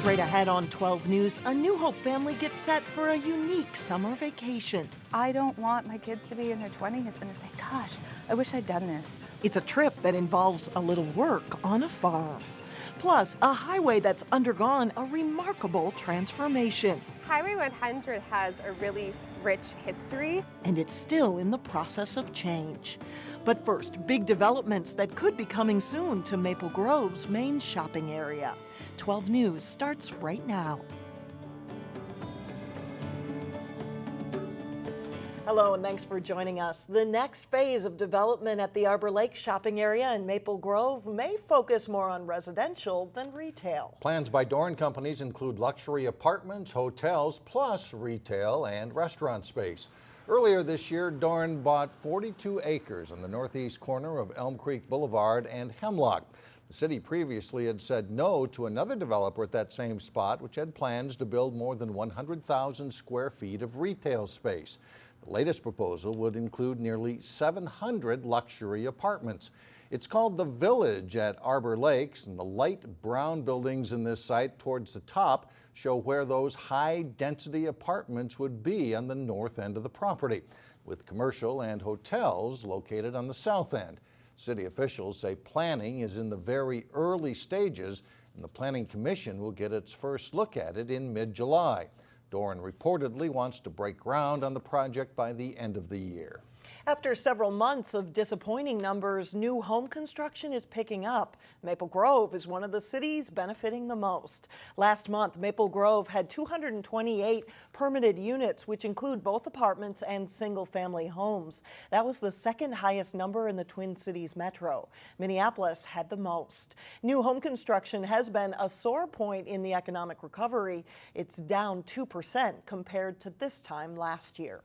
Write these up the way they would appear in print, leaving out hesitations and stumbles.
Straight ahead on 12 News, a New Hope family gets set for a unique summer vacation. I don't want my kids to be in their 20s and to say, gosh, I wish I'd done this. It's a trip that involves a little work on a farm. Plus, a highway that's undergone a remarkable transformation. Highway 100 has a really rich history. And it's still in the process of change. But first, big developments that could be coming soon to Maple Grove's main shopping area. 12 News starts right now. Hello and thanks for joining us. The next phase of development at the Arbor Lake shopping area in Maple Grove may focus more on residential than retail. Plans by Doran companies include luxury apartments, hotels, plus retail and restaurant space. Earlier this year, Doran bought 42 acres on the northeast corner of Elm Creek Boulevard and Hemlock. The city previously had said no to another developer at that same spot, which had plans to build more than 100,000 square feet of retail space. The latest proposal would include nearly 700 luxury apartments. It's called The Village at Arbor Lakes, and the light brown buildings in this site towards the top show where those high-density apartments would be on the north end of the property, with commercial and hotels located on the south end. City officials say planning is in the very early stages, and the Planning Commission will get its first look at it in mid-July. Doran reportedly wants to break ground on the project by the end of the year. After several months of disappointing numbers, new home construction is picking up. Maple Grove is one of the cities benefiting the most. Last month, Maple Grove had 228 permitted units, which include both apartments and single-family homes. That was the second highest number in the Twin Cities metro. Minneapolis had the most. New home construction has been a sore point in the economic recovery. It's down 2% compared to this time last year.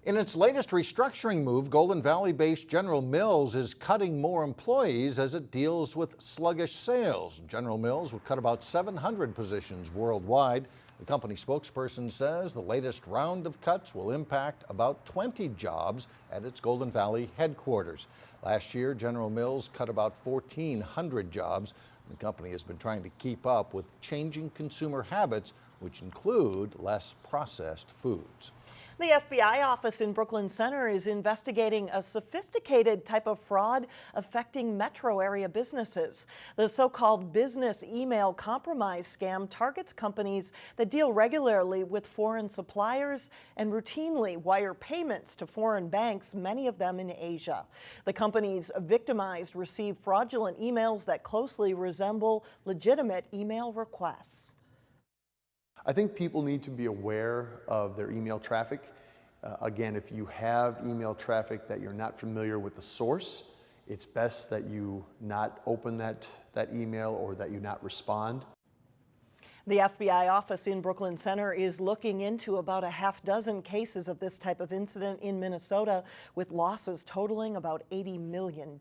In its latest restructuring move, Golden Valley-based General Mills is cutting more employees as it deals with sluggish sales. General Mills will cut about 700 positions worldwide. The company spokesperson says the latest round of cuts will impact about 20 jobs at its Golden Valley headquarters. Last year, General Mills cut about 1,400 jobs. The company has been trying to keep up with changing consumer habits, which include less processed foods. The FBI office in Brooklyn Center is investigating a sophisticated type of fraud affecting metro area businesses. The so-called business email compromise scam targets companies that deal regularly with foreign suppliers and routinely wire payments to foreign banks, many of them in Asia. The companies victimized receive fraudulent emails that closely resemble legitimate email requests. I think people need to be aware of their email traffic. Again, if you have email traffic that you're not familiar with the source, it's best that you not open that email or that you not respond. The FBI office in Brooklyn Center is looking into about a half dozen cases of this type of incident in Minnesota, with losses totaling about $80 million.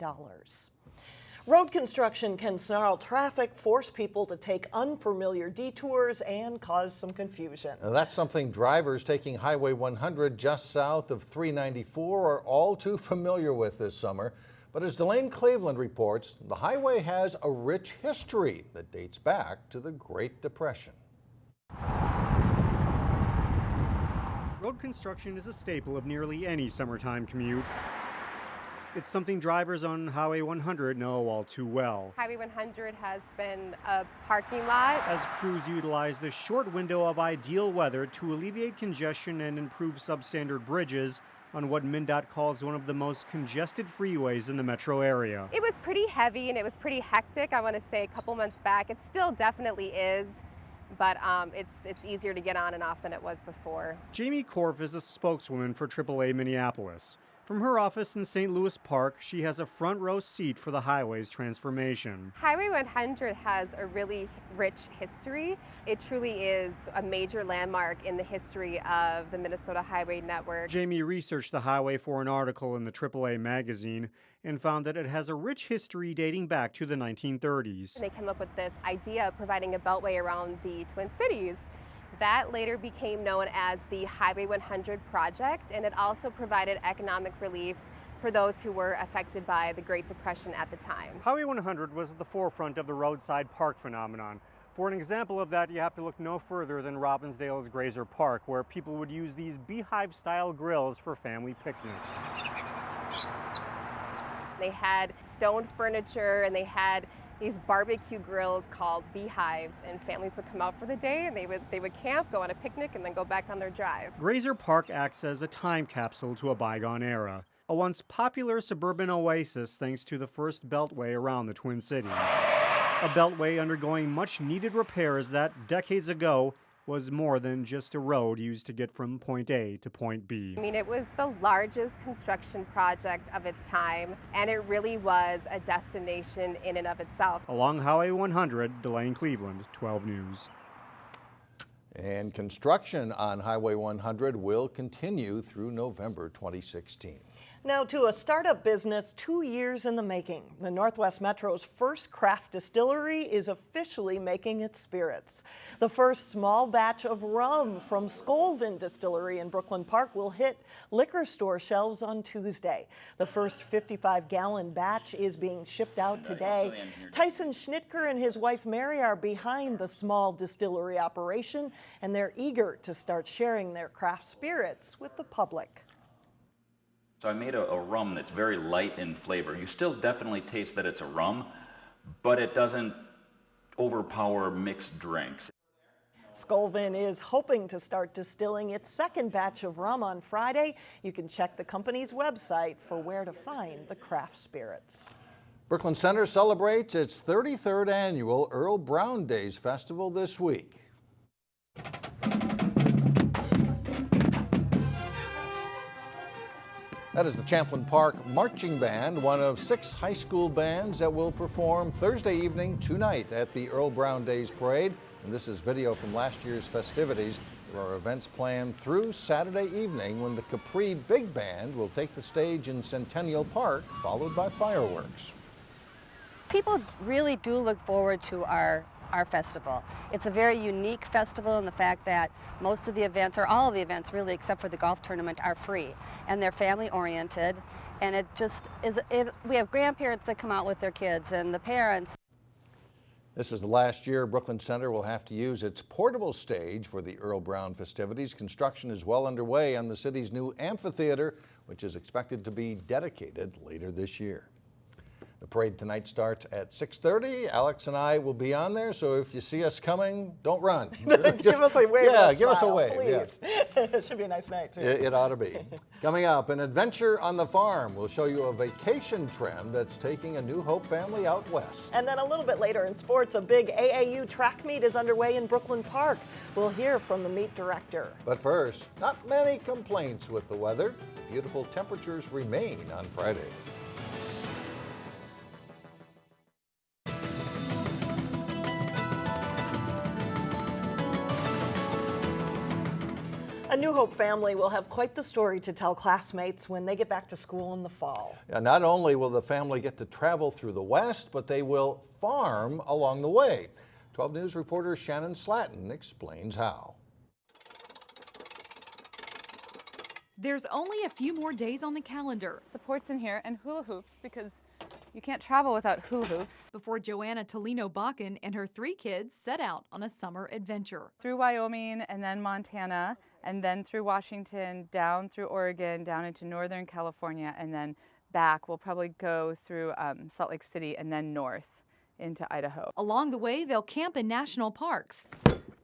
Road construction can snarl traffic, force people to take unfamiliar detours, and cause some confusion. Now, that's something drivers taking Highway 100 just south of 394 are all too familiar with this summer. But as Delane Cleveland reports, the highway has a rich history that dates back to the Great Depression. Road construction is a staple of nearly any summertime commute. It's something drivers on Highway 100 know all too well. Highway 100 has been a parking lot. As crews utilize the short window of ideal weather to alleviate congestion and improve substandard bridges on what MnDOT calls one of the most congested freeways in the metro area. It was pretty heavy and it was pretty hectic, I want to say, a couple months back. It still definitely is, but it's easier to get on and off than it was before. Jamie Korf is a spokeswoman for AAA Minneapolis. From her office in St. Louis Park, she has a front row seat for the highway's transformation. Highway 100 has a really rich history. It truly is a major landmark in the history of the Minnesota highway network. Jamie researched the highway for an article in the AAA magazine and found that it has a rich history dating back to the 1930s. They came up with this idea of providing a beltway around the Twin Cities. That later became known as the Highway 100 project, and it also provided economic relief for those who were affected by the Great Depression at the time. Highway 100 was at the forefront of the roadside park phenomenon. For an example of that, you have to look no further than Robbinsdale's Grazer Park, where people would use these beehive-style grills for family picnics. They had stone furniture and they had these barbecue grills called beehives, and families would come out for the day and they would camp, go on a picnic, and then go back on their drive. Grazer Park acts as a time capsule to a bygone era, a once popular suburban oasis thanks to the first beltway around the Twin Cities. A beltway undergoing much needed repairs that, decades ago, was more than just a road used to get from point A to point B. I mean, it was the largest construction project of its time, and it really was a destination in and of itself. Along Highway 100, Delane, Cleveland, 12 News. And construction on Highway 100 will continue through November 2016. Now to a startup business 2 years in the making. The Northwest Metro's first craft distillery is officially making its spirits. The first small batch of rum from Scolvin Distillery in Brooklyn Park will hit liquor store shelves on Tuesday. The first 55-gallon batch is being shipped out today. Tyson Schnitker and his wife Mary are behind the small distillery operation, and they're eager to start sharing their craft spirits with the public. So I made a rum that's very light in flavor. You still definitely taste that it's a rum, but it doesn't overpower mixed drinks. Scolvin is hoping to start distilling its second batch of rum on Friday. You can check the company's website for where to find the craft spirits. Brooklyn Center celebrates its 33rd annual Earle Brown Days Festival this week. That is the Champlain Park Marching Band, one of 6 high school bands that will perform Thursday evening tonight at the Earle Brown Days Parade. And this is video from last year's festivities. There are events planned through Saturday evening when the Capri Big Band will take the stage in Centennial Park, followed by fireworks. People really do look forward to our festival. It's a very unique festival in the fact that most of the events, or all of the events really except for the golf tournament, are free and they're family oriented, and it just is, we have grandparents that come out with their kids and the parents. This is the last year Brooklyn Center will have to use its portable stage for the Earle Brown festivities. Construction is well underway on the city's new amphitheater, which is expected to be dedicated later this year. The parade tonight starts at 6:30. Alex and I will be on there, so if you see us coming, don't run. Give us a wave. Yeah, give us a smile, wave. please. Yeah. It should be a nice night, too. It ought to be. Coming up, an adventure on the farm. We'll show you a vacation trend that's taking a New Hope family out west. And then a little bit later in sports, a big AAU track meet is underway in Brooklyn Park. We'll hear from the meet director. But first, not many complaints with the weather. Beautiful temperatures remain on Friday. A New Hope family will have quite the story to tell classmates when they get back to school in the fall. Not only will the family get to travel through the West, but they will farm along the way. 12 News reporter Shannon Slatton explains how. There's only a few more days on the calendar. Supports in here and hula hoops because you can't travel without hula hoops. Before Joanna Tolino-Bakken and her 3 kids set out on a summer adventure. Through Wyoming and then Montana and then through Washington, down through Oregon, down into Northern California, and then back. We'll probably go through Salt Lake City and then north into Idaho. Along the way, they'll camp in national parks.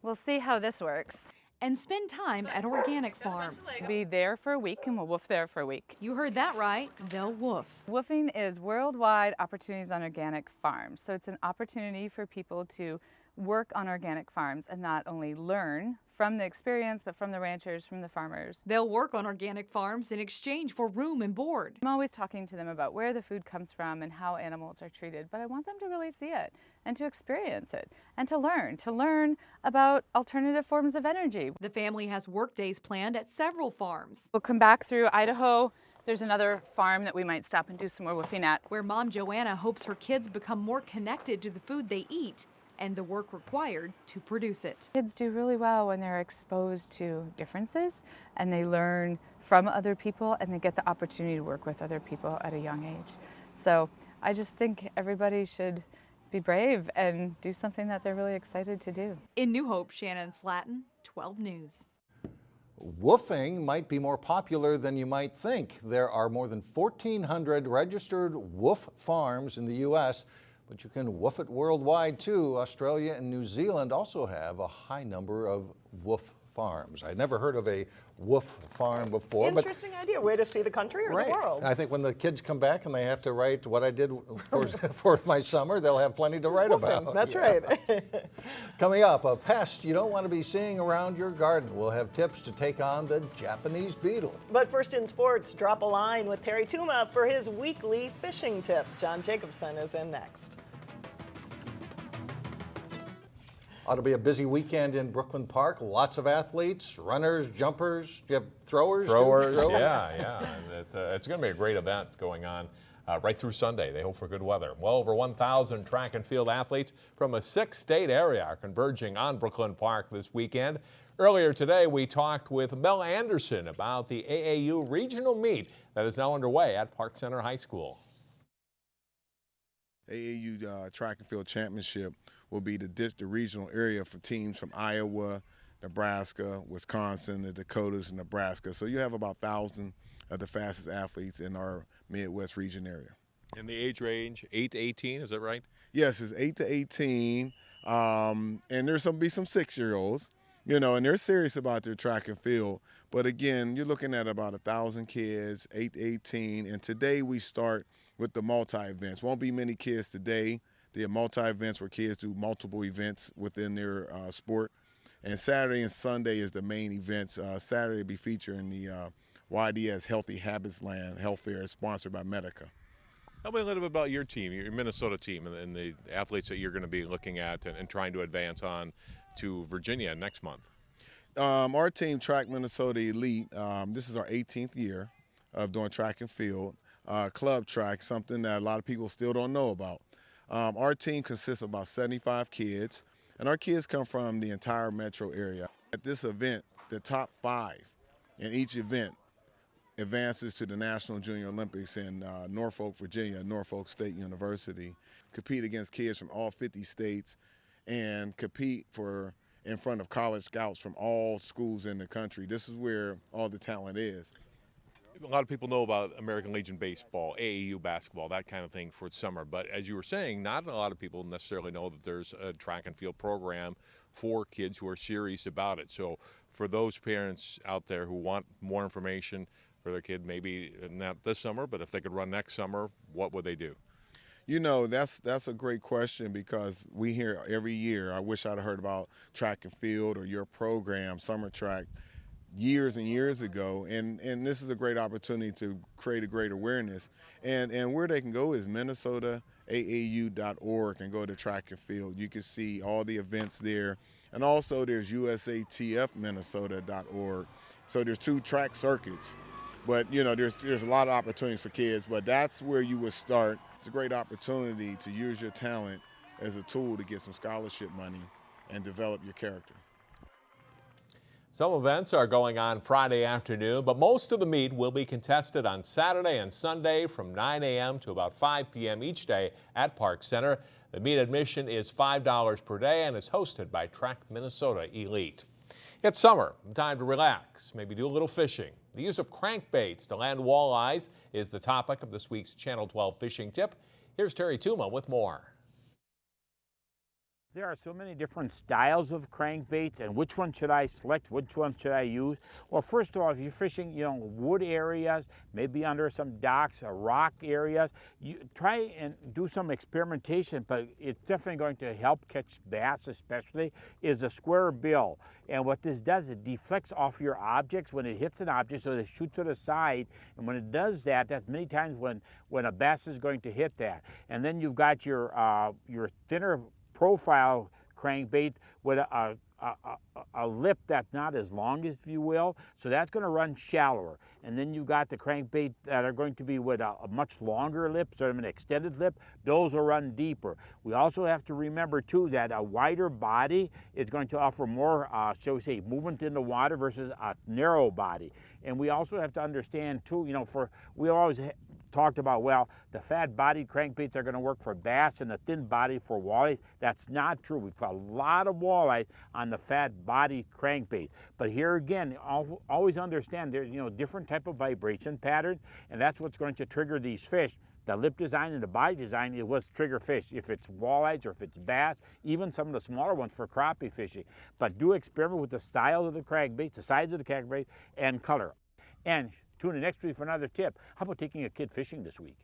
We'll see how this works. And spend time at organic farms. Be there for a week and we'll woof there for a week. You heard that right, they'll woof. Woofing is worldwide opportunities on organic farms. So it's an opportunity for people to work on organic farms and not only learn from the experience, but from the ranchers, from the farmers. They'll work on organic farms in exchange for room and board. I'm always talking to them about where the food comes from and how animals are treated, but I want them to really see it and to experience it and to learn about alternative forms of energy. The family has work days planned at several farms. We'll come back through Idaho. There's another farm that we might stop and do some more woofing at. Where Mom Joanna hopes her kids become more connected to the food they eat and the work required to produce it. Kids do really well when they're exposed to differences and they learn from other people and they get the opportunity to work with other people at a young age. So I just think everybody should be brave and do something that they're really excited to do. In New Hope, Shannon Slatton, 12 News. Woofing might be more popular than you might think. There are more than 1,400 registered woof farms in the U.S., but you can woof it worldwide too. Australia and New Zealand also have a high number of woof farms. I'd never heard of a woof farm before. Interesting idea. Way to see the country or Right. the world. I think when the kids come back and they have to write what I did for my summer, they'll have plenty to write about. That's right. Coming up, a pest you don't want to be seeing around your garden. We'll have tips to take on the Japanese beetle. But first in sports, drop a line with Terry Tuma for his weekly fishing tip. John Jacobson is in next. Ought to be a busy weekend in Brooklyn Park. Lots of athletes, runners, jumpers. Do you have throwers? Throwers, too? yeah. And it's going to be a great event going on right through Sunday. They hope for good weather. Well over 1,000 track and field athletes from a 6-state area are converging on Brooklyn Park this weekend. Earlier today, we talked with Mel Anderson about the AAU regional meet that is now underway at Park Center High School. AAU Track and Field Championship will be the regional area for teams from Iowa, Nebraska, Wisconsin, the Dakotas, and Nebraska. So you have about 1,000 of the fastest athletes in our Midwest region area. And the age range, 8 to 18, is that right? Yes, it's 8 to 18, and there's be some 6-year-olds, and they're serious about their track and field. But again, you're looking at about 1,000 kids, 8 to 18, and today we start with the multi-events. Won't be many kids today. They have multi-events where kids do multiple events within their sport. And Saturday and Sunday is the main events. Saturday will be featuring the YDS Healthy Habits Land Health Fair, sponsored by Medica. Tell me a little bit about your team, your Minnesota team, and the athletes that you're going to be looking at and trying to advance on to Virginia next month. Our team, Track Minnesota Elite, this is our 18th year of doing track and field. Club track, something that a lot of people still don't know about. Our team consists of about 75 kids, and our kids come from the entire metro area. At this event, the top 5 in each event advances to the National Junior Olympics in Norfolk, Virginia, Norfolk State University, compete against kids from all 50 states, and compete in front of college scouts from all schools in the country. This is where all the talent is. A lot of people know about American Legion baseball, AAU basketball, that kind of thing for summer. But as you were saying, not a lot of people necessarily know that there's a track and field program for kids who are serious about it. So for those parents out there who want more information for their kid, maybe not this summer, but if they could run next summer, what would they do? That's a great question, because we hear every year, I wish I'd heard about track and field or your program, summer track, years and years ago, and this is a great opportunity to create a great awareness. And where they can go is minnesotaAAU.org and go to track and field. You can see all the events there. And also there's USATFminnesota.org. So there's 2 track circuits. But there's a lot of opportunities for kids, but that's where you would start. It's a great opportunity to use your talent as a tool to get some scholarship money and develop your character. Some events are going on Friday afternoon, but most of the meet will be contested on Saturday and Sunday from 9 a.m. to about 5 p.m. each day at Park Center. The meet admission is $5 per day and is hosted by Track Minnesota Elite. It's summer, time to relax, maybe do a little fishing. The use of crankbaits to land walleyes is the topic of this week's Channel 12 fishing tip. Here's Terry Tuma with more. There are so many different styles of crankbaits, and which one should I select, which one should I use? Well, first of all, if you're fishing, wood areas, maybe under some docks or rock areas, you try and do some experimentation, but it's definitely going to help catch bass especially, is a square bill. And what this does, it deflects off your objects when it hits an object, so it shoots to the side, and when it does that, that's many times when a bass is going to hit that. And then you've got your thinner profile crankbait with a lip that's not as long, if you will, so that's going to run shallower. And then you got the crankbait that are going to be with a much longer lip, sort of an extended lip. Those will run deeper. We also have to remember too that a wider body is going to offer more, shall we say, movement in the water versus a narrow body. And we also have to understand too, we always talked about, well, the fat-bodied crankbaits are going to work for bass and the thin-bodied for walleye. That's not true. We've caught a lot of walleye on the fat-bodied crankbait. But here again, always understand there's different type of vibration pattern, and that's what's going to trigger these fish. The lip design and the body design, it was trigger fish. If it's walleyes or if it's bass, even some of the smaller ones for crappie fishing. But do experiment with the style of the crankbait, the size of the crankbait, and color. And tune in next week for another tip. How about taking a kid fishing this week?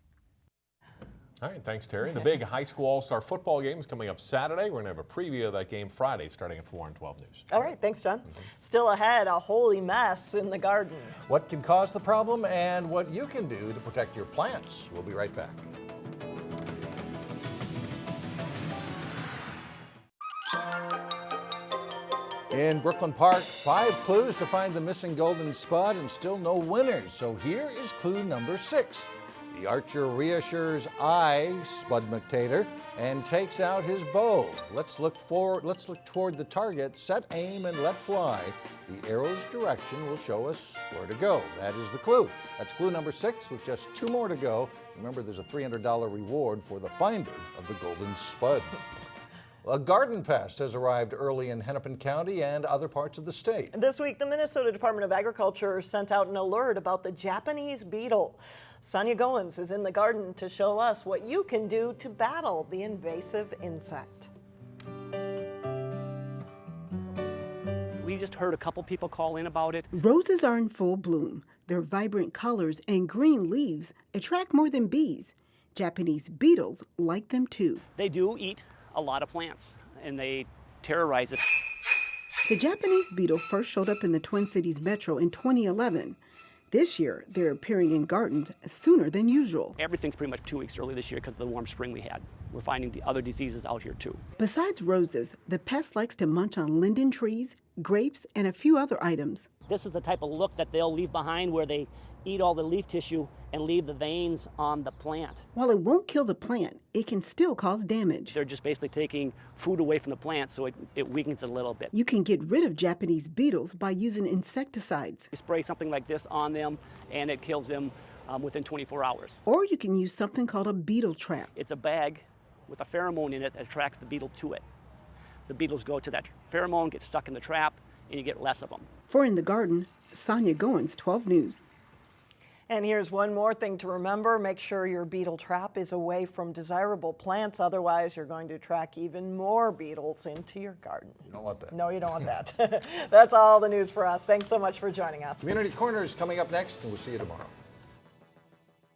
All right, thanks, Terry. The big high school all-star football game is coming up Saturday. We're going to have a preview of that game Friday starting at 4 on 12 News. All right, thanks, John. Still ahead, a holy mess in the garden. What can cause the problem and what you can do to protect your plants. We'll be right back. In Brooklyn Park, 5 clues to find the missing golden spud and still no winners. So here is clue number 6. The archer reassures Spud McTater and takes out his bow. Let's look toward the target, set aim, and let fly. The arrow's direction will show us where to go. That is the clue. That's clue number 6 with just 2 more to go. Remember, there's a $300 reward for the finder of the golden spud. A garden pest has arrived early in Hennepin County and other parts of the state. This week, the Minnesota Department of Agriculture sent out an alert about the Japanese beetle. Sonia Goins is in the garden to show us what you can do to battle the invasive insect. We just heard a couple people call in about it. Roses are in full bloom. Their vibrant colors and green leaves attract more than bees. Japanese beetles like them too. They do eat a lot of plants, and they terrorize it. The Japanese beetle first showed up in the Twin Cities metro in 2011. This year, they're appearing in gardens sooner than usual. Everything's pretty much 2 weeks early this year because of the warm spring we had. We're finding the other diseases out here too. Besides roses, the pest likes to munch on linden trees, grapes, and a few other items. This is the type of look that they'll leave behind where they eat all the leaf tissue and leave the veins on the plant. While it won't kill the plant, it can still cause damage. They're just basically taking food away from the plant, so it weakens it a little bit. You can get rid of Japanese beetles by using insecticides. You spray something like this on them, and it kills them within 24 hours. Or you can use something called a beetle trap. It's a bag with a pheromone in it that attracts the beetle to it. The beetles go to that pheromone, get stuck in the trap, and you get less of them. For In the Garden, Sonia Goins, 12 News. And here's one more thing to remember. Make sure your beetle trap is away from desirable plants. Otherwise, you're going to attract even more beetles into your garden. You don't want that. No, you don't want that. That's all the news for us. Thanks so much for joining us. Community Corner is coming up next, and we'll see you tomorrow.